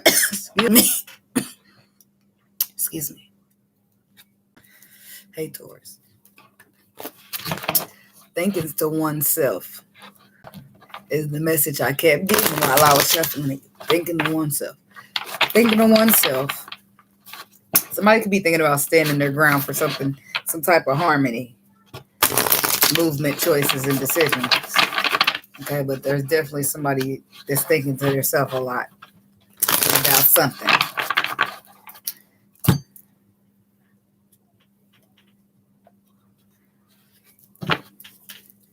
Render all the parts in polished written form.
Excuse me. Excuse me. Hey, Taurus. Thinking to oneself is the message I kept getting while I was shuffling. Thinking to oneself. Thinking to oneself. Somebody could be thinking about standing their ground for something, some type of harmony, movement, choices, and decisions. Okay, but there's definitely somebody that's thinking to themselves a lot about something.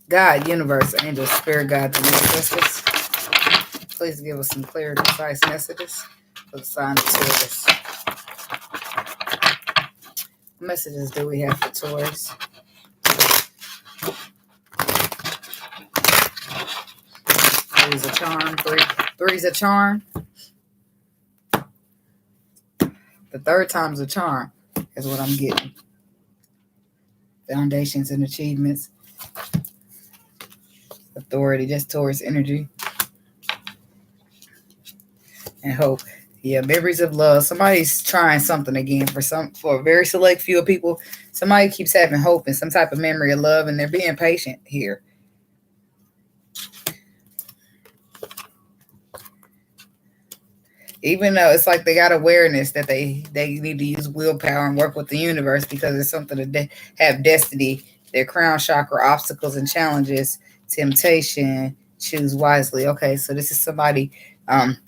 God, universe, angels, spirit guides, and ancestors, please give us some clear, concise messages for the sign of Taurus. What messages do we have for Taurus? Three's a charm. Three's a charm. The third time's a charm is what I'm getting. Foundations and achievements. Authority, just Taurus energy. And hope. Yeah, memories of love. Somebody's trying something again for a very select few people. Somebody keeps having hope and some type of memory of love, and they're being patient here. Even though it's like they got awareness that they need to use willpower and work with the universe because it's something to have destiny. Their crown chakra, obstacles and challenges, temptation, choose wisely. Okay, so this is somebody.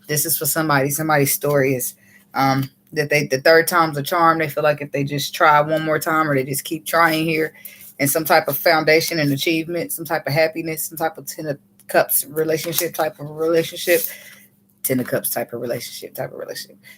This is for somebody. Somebody's story is that the third time's a charm. They feel like if they just try one more time or they just keep trying here, and some type of foundation and achievement, some type of happiness, some type of Ten of Cups relationship type of relationship. Ten of Cups type of relationship,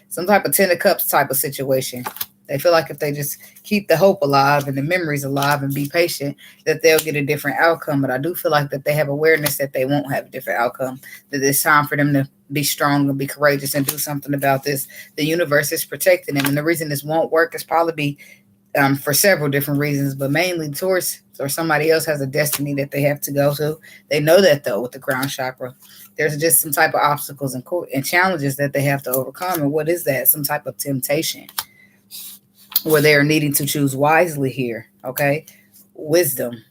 some type of Ten of Cups type of situation. They feel like if they just keep the hope alive and the memories alive and be patient, that they'll get a different outcome. But I do feel like that they have awareness that they won't have a different outcome, that it's time for them to be strong and be courageous and do something about this. The universe is protecting them. And the reason this won't work is probably for several different reasons, but mainly Taurus or somebody else has a destiny that they have to go to. They know that, though, with the crown chakra. There's just some type of obstacles and challenges that they have to overcome. And what is that? Some type of temptation where they are needing to choose wisely here, okay? Wisdom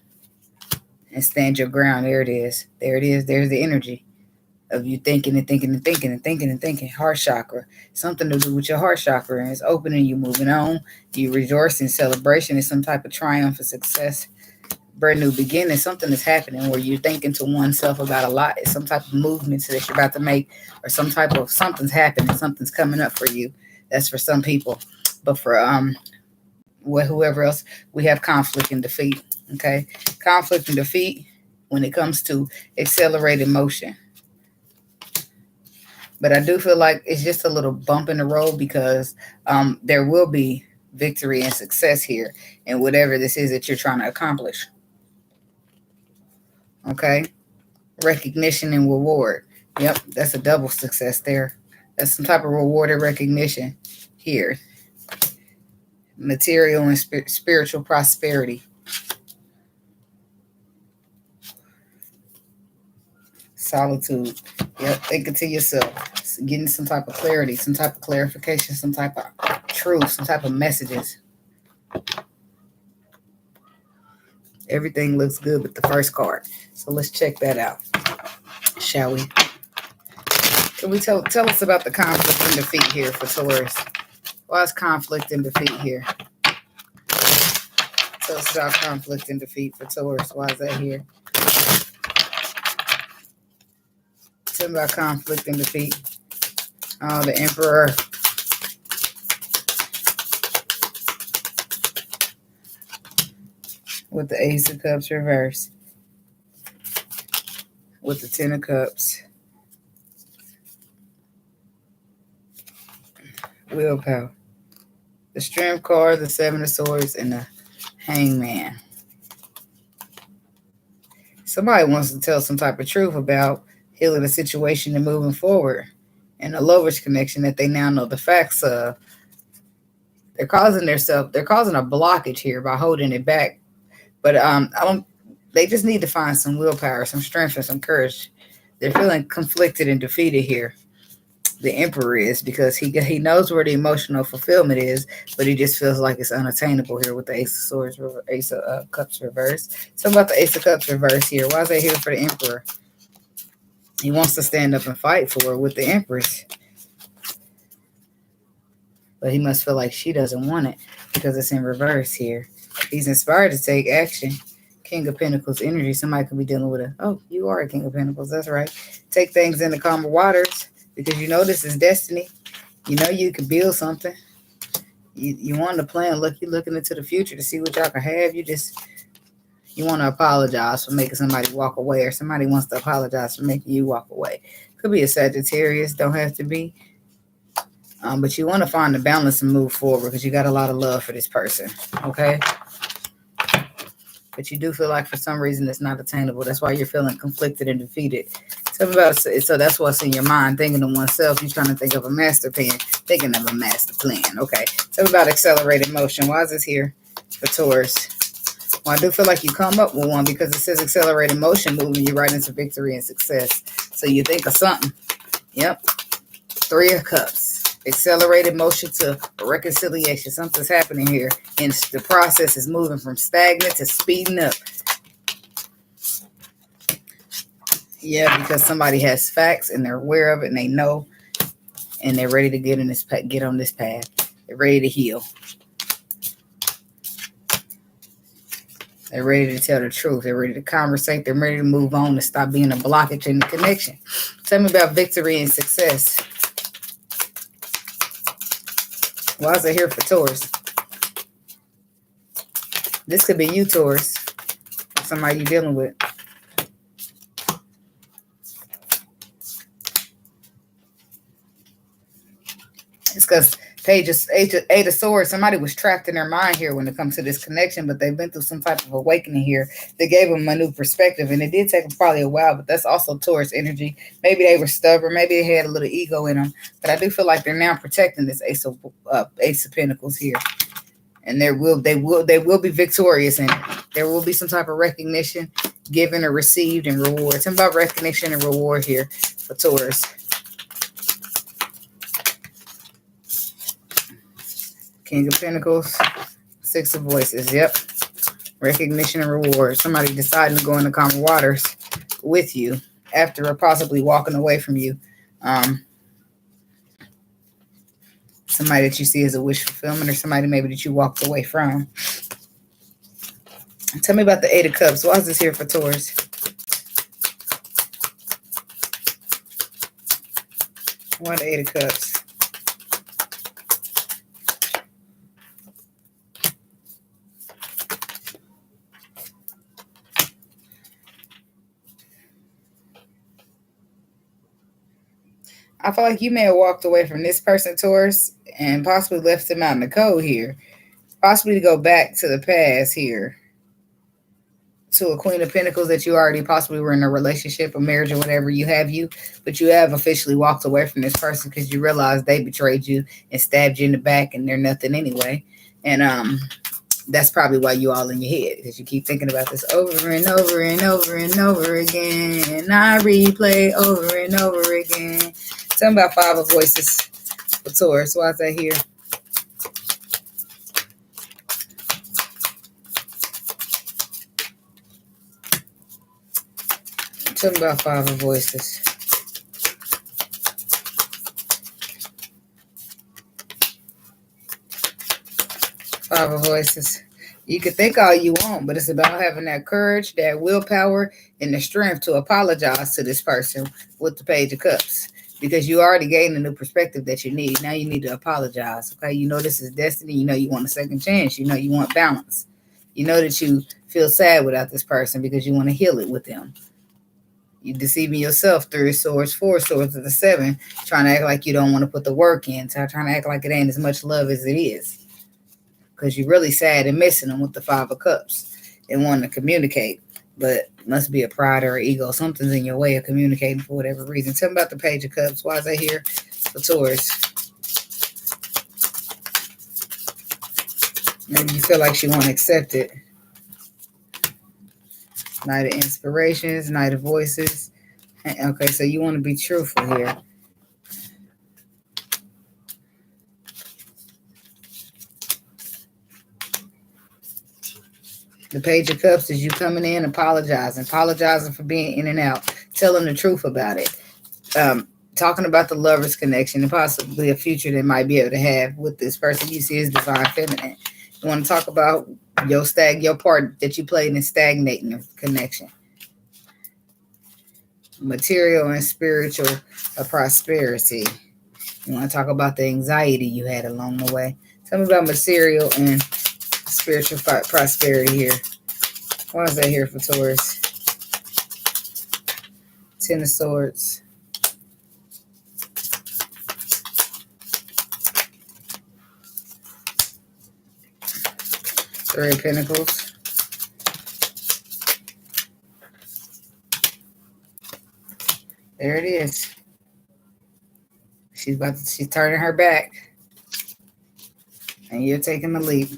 and stand your ground. There it is. There it is. There's the energy of you thinking and thinking and thinking and thinking and thinking. Heart chakra. Something to do with your heart chakra. And it's opening, you moving on. You rejoicing, celebration is some type of triumph or success. Brand new beginning. Something is happening where you're thinking to oneself about a lot. It's some type of movement that you're about to make, or some type of something's happening. Something's coming up for you. That's for some people. But for whoever else, we have conflict and defeat. Okay, conflict and defeat when it comes to accelerated motion. But I do feel like it's just a little bump in the road because there will be victory and success here in whatever this is that you're trying to accomplish. Okay, recognition and reward. Yep, that's a double success there. That's some type of reward and recognition here. Material and spiritual prosperity. Solitude. Yep, thinking to yourself. Getting some type of clarity, some type of clarification, some type of truth, some type of messages. Everything looks good with the first card. So let's check that out, shall we? Can we tell us about the conflict and defeat here for Taurus? Why is conflict and defeat here? Tell us about conflict and defeat for Taurus. Why is that here? Tell me about conflict and defeat. Oh, the Emperor. With the Ace of Cups reversed. With the Ten of Cups. Willpower. The Strength card, the Seven of Swords, and the Hangman. Somebody wants to tell some type of truth about healing the situation and moving forward. And a Lover's connection that they now know the facts of. They're causing a blockage here by holding it back. But I don't They just need to find some willpower, some strength, and some courage. They're feeling conflicted and defeated here. The Emperor is, because he knows where the emotional fulfillment is, but he just feels like it's unattainable here with the Ace of Swords, Ace of Cups reverse. So about the Ace of Cups reverse here. Why is that here for the Emperor? He wants to stand up and fight for her with the Empress, but he must feel like she doesn't want it because it's in reverse here. He's inspired to take action. King of Pentacles energy. Somebody could be dealing with oh, you are a King of Pentacles. That's right. Take things into calmer waters because you know this is destiny. You know you can build something. You want to plan. Look, you're looking into the future to see what y'all can have. You want to apologize for making somebody walk away, or somebody wants to apologize for making you walk away. Could be a Sagittarius. Don't have to be. But you want to find the balance and move forward because you got a lot of love for this person. Okay? But you do feel like for some reason it's not attainable. That's why you're feeling conflicted and defeated. Tell me about it. So that's what's in your mind, thinking of oneself. You're trying to think of a master plan, thinking of a master plan. Okay. Tell me about accelerated motion. Why is this here for Taurus? Well, I do feel like you come up with one because it says accelerated motion, moving you right into victory and success. So you think of something. Yep. 3 of Cups. Accelerated motion to reconciliation. Something's happening here. And the process is moving from stagnant to speeding up. Yeah, because somebody has facts and they're aware of it and they know. And they're ready to get on this path. They're ready to heal. They're ready to tell the truth. They're ready to conversate. They're ready to move on and stop being a blockage in the connection. Tell me about victory and success. Why is it here for Taurus? This could be you, Taurus. Somebody you're dealing with. It's because Eight of Swords, somebody was trapped in their mind here when it comes to this connection, but they've been through some type of awakening here that gave them a new perspective, and it did take them probably a while, but that's also Taurus energy. Maybe they were stubborn, maybe they had a little ego in them, but I do feel like they're now protecting this Ace of Pentacles here, and they will be victorious in it. There will be some type of recognition given or received and reward. Something about recognition and reward here for Taurus. King of Pentacles, 6 of Voices. Yep. Recognition and reward. Somebody deciding to go into calmer waters with you after possibly walking away from you. Somebody that you see as a wish fulfillment, or somebody maybe that you walked away from. Tell me about the 8 of Cups. Why is this here for Taurus? Why the 8 of Cups? I feel like you may have walked away from this person, Taurus, and possibly left them out in the cold here. Possibly to go back to the past here. To a Queen of Pentacles that you already possibly were in a relationship or marriage or whatever but you have officially walked away from this person because you realized they betrayed you and stabbed you in the back and they're nothing anyway. And that's probably why you all in your head, because you keep thinking about this over and over and over and over again. And I replay over and over again. Tell me about 5 of Voices for Taurus. Why is that here? Tell me about 5 of Voices. Five of Voices. You can think all you want, but it's about having that courage, that willpower, and the strength to apologize to this person with the Page of Cups. Because you already gained a new perspective that you need. Now you need to apologize. Okay, you know this is destiny. You know you want a second chance. You know you want balance. You know that you feel sad without this person because you want to heal it with them. You're deceiving yourself. 3 of Swords, 4 of Swords to the 7, trying to act like you don't want to put the work in. Trying to act like it ain't as much love as it is. Because you're really sad and missing them with the 5 of Cups and wanting to communicate. But must be a pride or an ego. Something's in your way of communicating for whatever reason. Tell me about the Page of Cups. Why is that here for Taurus? Maybe you feel like she won't accept it. Knight of Inspirations, Knight of Voices. Okay, so you want to be truthful here. The Page of Cups is you coming in, apologizing for being in and out, telling the truth about it, talking about the lover's connection and possibly a future they might be able to have with this person you see as divine feminine. You want to talk about your part that you played in stagnating your connection. Material and spiritual prosperity. You want to talk about the anxiety you had along the way. Tell me about material and spiritual prosperity here. Why is that here for Taurus? Ten of Swords. Three of Pentacles. There it is. She's turning her back. And you're taking the leap.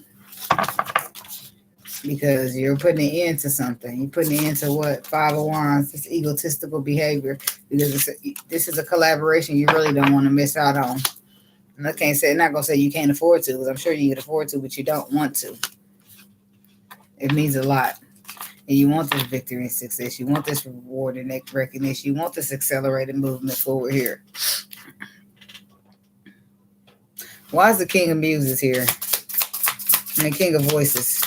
Because you're putting an end to something. You're putting an end to what? Five of Wands. This egotistical behavior. Because this is a collaboration you really don't want to miss out on. And I can't say, I'm not going to say you can't afford to, because I'm sure you can afford to, but you don't want to. It means a lot. And you want this victory and success. You want this reward and recognition. You want this accelerated movement forward here. Why is the King of Muses here? And the King of Voices.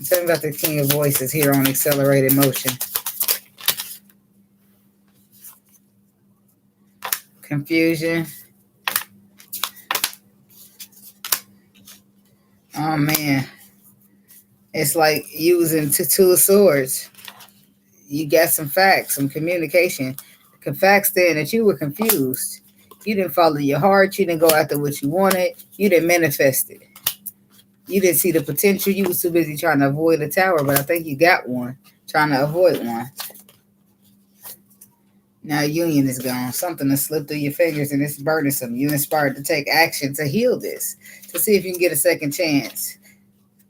Tell me about the King of Voices here on accelerated motion. Confusion. Oh, man. It's like using Two of Swords. You got some facts, some communication. Facts then that you were confused. You didn't follow your heart. You didn't go after what you wanted. You didn't manifest it. You didn't see the potential. You was too busy trying to avoid a tower, but I think you got one. Trying to avoid one. Now union is gone. Something has slipped through your fingers and it's burdensome. You're inspired to take action to heal this. To see if you can get a second chance.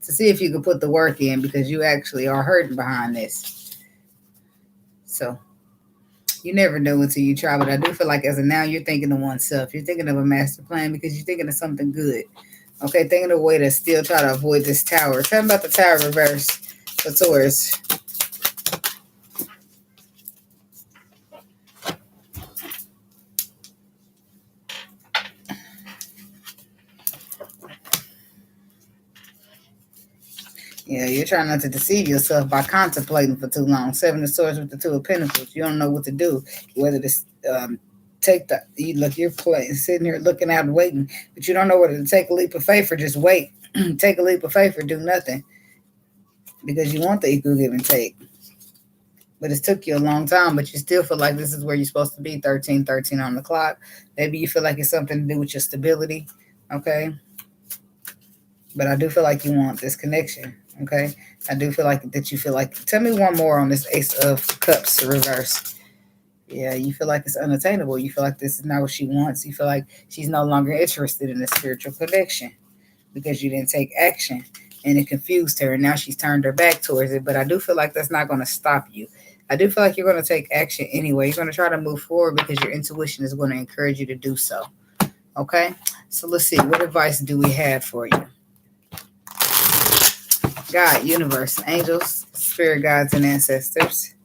To see if you can put the work in because you actually are hurting behind this. So, you never know until you try, but I do feel like as of now, you're thinking of oneself. You're thinking of a master plan because you're thinking of something good. Okay, thinking of a way to still try to avoid this tower. Tell me about the tower reverse for Taurus. Yeah, you're trying not to deceive yourself by contemplating for too long. Seven of Swords with the Two of Pentacles. You don't know what to do. Whether to you're playing, sitting here looking out and waiting, but you don't know whether to take a leap of faith or just wait. Take a leap of faith or do nothing. Because you want the equal give and take. But it took you a long time, but you still feel like this is where you're supposed to be, 13 on the clock. Maybe you feel like it's something to do with your stability, okay? But I do feel like you want this connection. Okay, I do feel like that you feel like. Tell me one more on this Ace of Cups reverse. Yeah, you feel like it's unattainable. You feel like this is not what she wants. You feel like she's no longer interested in a spiritual connection because you didn't take action and it confused her. And now she's turned her back towards it. But I do feel like that's not going to stop you. I do feel like you're going to take action anyway. You're going to try to move forward because your intuition is going to encourage you to do so. Okay, so let's see. What advice do we have for you? God, universe, angels, spirit guides, and ancestors.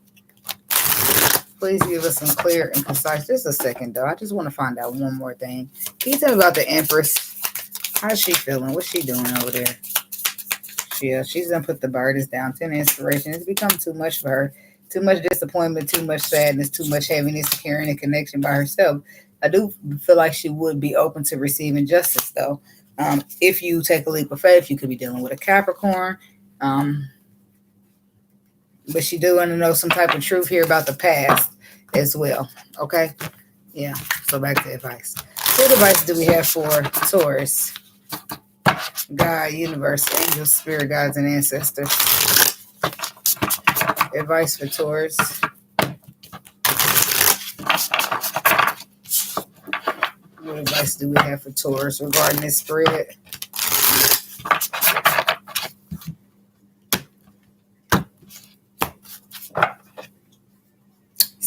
Please give us some clear and concise. Just a second, though. I just want to find out one more thing. Can you tell me about the Empress? How's she feeling? What's she doing over there? She's done put the burdens down. 10 inspiration. It's become too much for her. Too much disappointment, too much sadness, too much heaviness, carrying a connection by herself. I do feel like she would be open to receiving justice, though. If you take a leap of faith, you could be dealing with a Capricorn. But she do want to know some type of truth here about the past as well. Okay? Yeah. So back to advice. What advice do we have for Taurus? God, universe, angels, spirit guides, and ancestors. Advice for Taurus. What advice do we have for Taurus regarding this spread?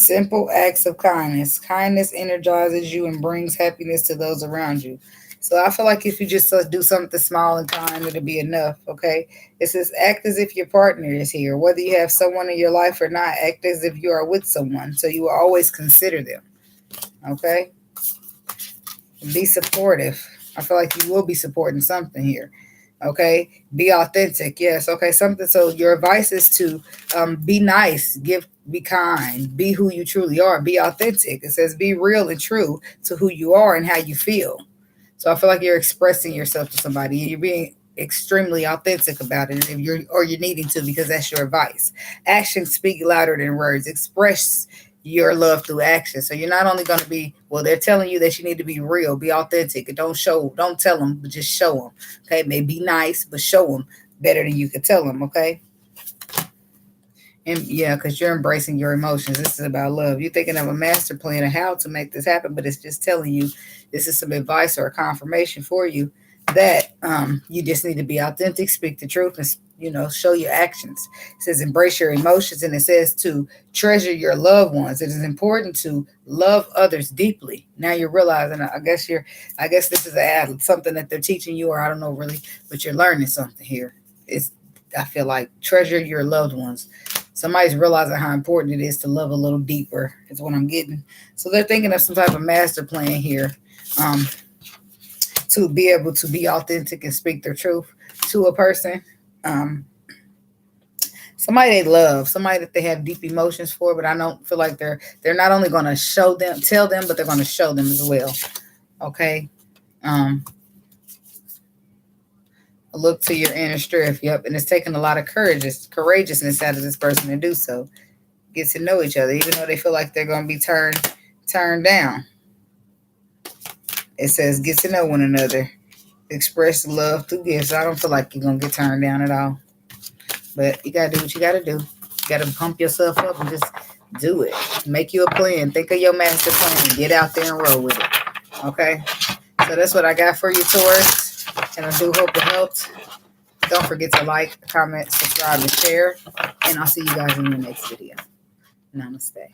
Simple acts of kindness. Kindness energizes you and brings happiness to those around you. So I feel like if you just do something small and kind, it'll be enough. Okay. It says act as if your partner is here. Whether you have someone in your life or not, act as if you are with someone. So you will always consider them. Okay. Be supportive. I feel like you will be supporting something here. Okay. Be authentic. Yes. Okay. Something. So your advice is to be nice, be kind, be who you truly are, be authentic. It says be real and true to who you are and how you feel. So I feel like you're expressing yourself to somebody. You're being extremely authentic about it if you're needing to, because that's your advice. Actions speak louder than words. Express your love through action. So you're not only going to be, well, they're telling you that you need to be real, be authentic, and don't tell them, but just show them. Okay, maybe be nice, but show them better than you could tell them. Okay. And yeah, because you're embracing your emotions. This is about love. You're thinking of a master plan of how to make this happen, but it's just telling you this is some advice or a confirmation for you that you just need to be authentic, speak the truth, and show your actions. It says embrace your emotions, and it says to treasure your loved ones. It is important to love others deeply. Now you're realizing. I guess this is something that they're teaching you, or I don't know really, but you're learning something here. I feel like treasure your loved ones. Somebody's realizing how important it is to love a little deeper, is what I'm getting. So they're thinking of some type of master plan here to be able to be authentic and speak their truth to a person. Somebody they love, somebody that they have deep emotions for, but I don't feel like they're not only going to tell them, but they're going to show them as well. Okay. Look to your inner strength. Yep. And it's taking a lot of courageousness out of this person to do so. Get to know each other, even though they feel like they're going to be turned down. It says get to know one another. Express love through gifts. I don't feel like you're going to get turned down at all. But you got to do what you got to do. You got to pump yourself up and just do it. Make you a plan. Think of your master plan and get out there and roll with it. Okay? So that's what I got for you, Taurus. And I do hope it helped. Don't forget to like, comment, subscribe, and share. And I'll see you guys in the next video. Namaste.